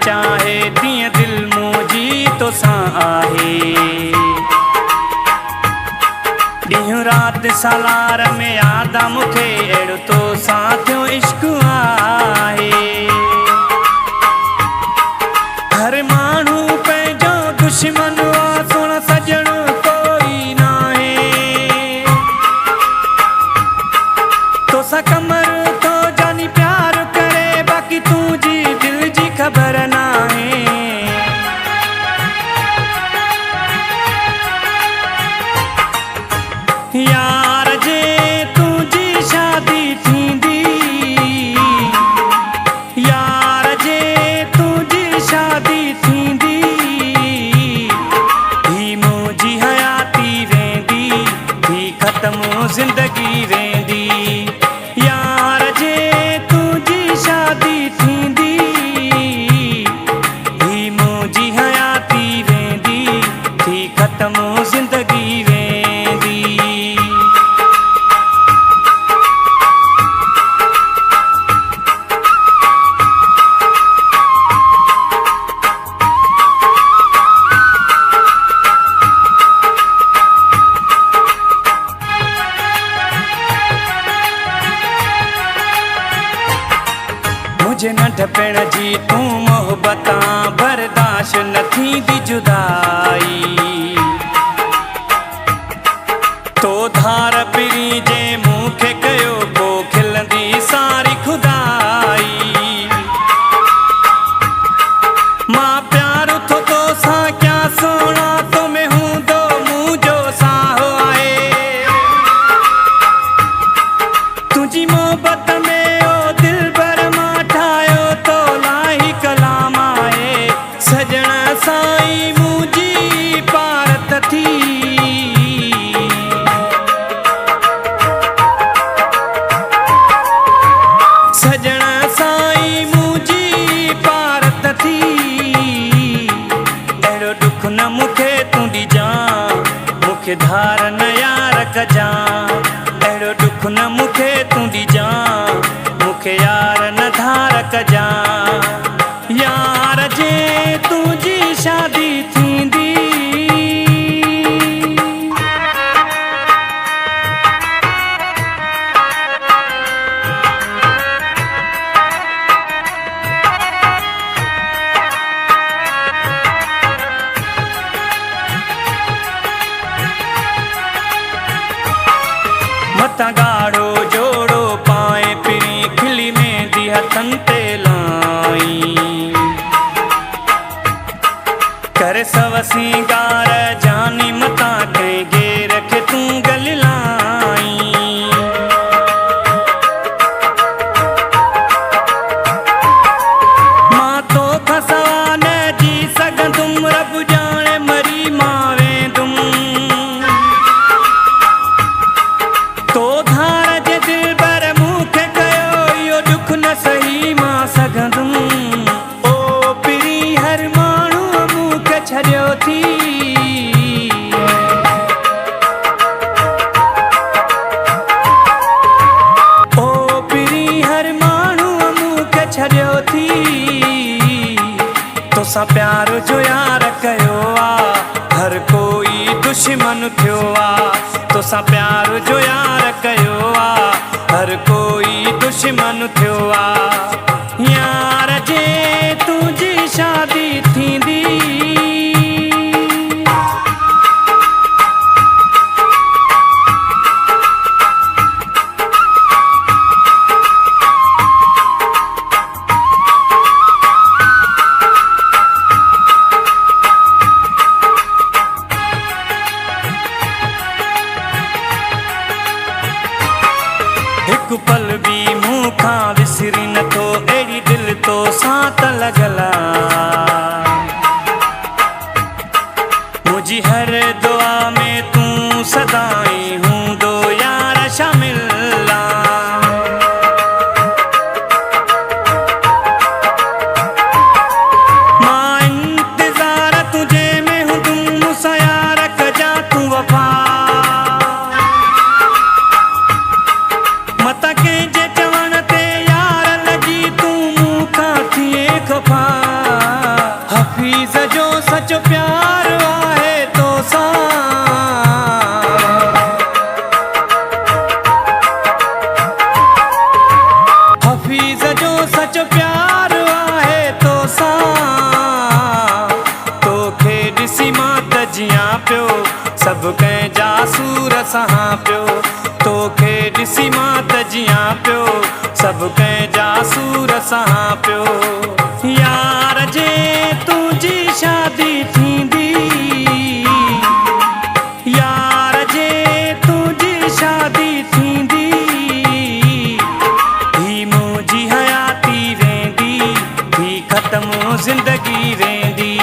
चाहे तीअं दिल मुंहिंजी तोसां आहे। ॾींहुं राति सालार में याद आ मूंखे अहिड़ो तोसां थियो इश्क आहे। हर माण्हू पंहिंजो दुश्मन आ सुण सजण कोई नाहे। तोसां कमर तो जानी प्यार करे बाक़ी तुंहिंजी दिल जी ख़बर नाहे। यार जे तुंहिंजी शादी थींदी, यार जे तुंहिंजी शादी थींदी, ही मुंहिंजी हयाती वेंदी, ही ख़त्म ज़िंदगी वेंदी। यार जे तुंहिंजी शादी थींदी, ही मुंहिंजी हयाती वेंदी, ही ख़त्म ज़िंदगी वेंदी। मुझे नंढपण जी तूं मोहबतां बर्दाश्त न थींदी जुदाई। तो धार पिरी जे मूंखे कयो को खिलंदी सारी खुदाई। मां प्यार थो तोसां क्या सोना तो में हूंदो मुंहिंजो साहो आहे। तुंहिंजी मोहबत में ओ दिल भर मां ठाहियो तो लाही कलाम आहे। सजण साईं मुंहिंजी पारत थी, सजण साईं मुंहिंजी पारत थी। अहिड़ो दुख न मूंखे तूं ॾिजां, मूंखे धार न यार कजां। अहिड़ो दुख न मूंखे तूं ॾिजां, मूंखे यार न धार कजां। यार जे तुंहिंजी शादी थींदी, मतां ॻाढ़ो जोड़ो पाए पिरी खिली मेंदी हथनि ते लाई। करे सव सिंगार जानी मतां कंहिं गेर खे तूं गल लाई। मां तोखां सवा न जी सघंदुमि, रब ॼाणे मरी मां वेंदुमि। तो धार जे दिल भर मूंखे कयो इहो दुख न सही मां सघंदुमि। ओ पिरी हर माण्हू मूंखे छॾियो थी, ओ पिरी हर माण्हू मूंखे छॾियो थी। तोसां प्यार जो यार कयो आ, हर कोई दुश्मन थियो आ। तोसां प्यार जो यार कयो आ, हर कोई दुश्मन थियो आ। यार जे तुंहिंजी शादी थींदी, हिकु पल बि मूंखां विसरी नथो, अहिड़ी दिल तोसां त लॻल आ। मुंहिंजी हर दुआ में तूं सदाईं हूंदो यार शामिल आ। मां इंतज़ार तुंहिंजे में हूंदुमि, मूंसां यार कजां तूं वफ़ा। मतां कंहिंजे सभु कंहिं जासूर सहां पियो, तोखे ॾिसी मां त जियां पियो, सभु कंहिं जासूर सहां पियो। यार जे तुंहिंजी शादी थींदी, यार जे तुंहिंजी शादी थींदी, ही मुंहिंजी हयाती वेंदी, ही ख़त्म ज़िंदगी वेंदी।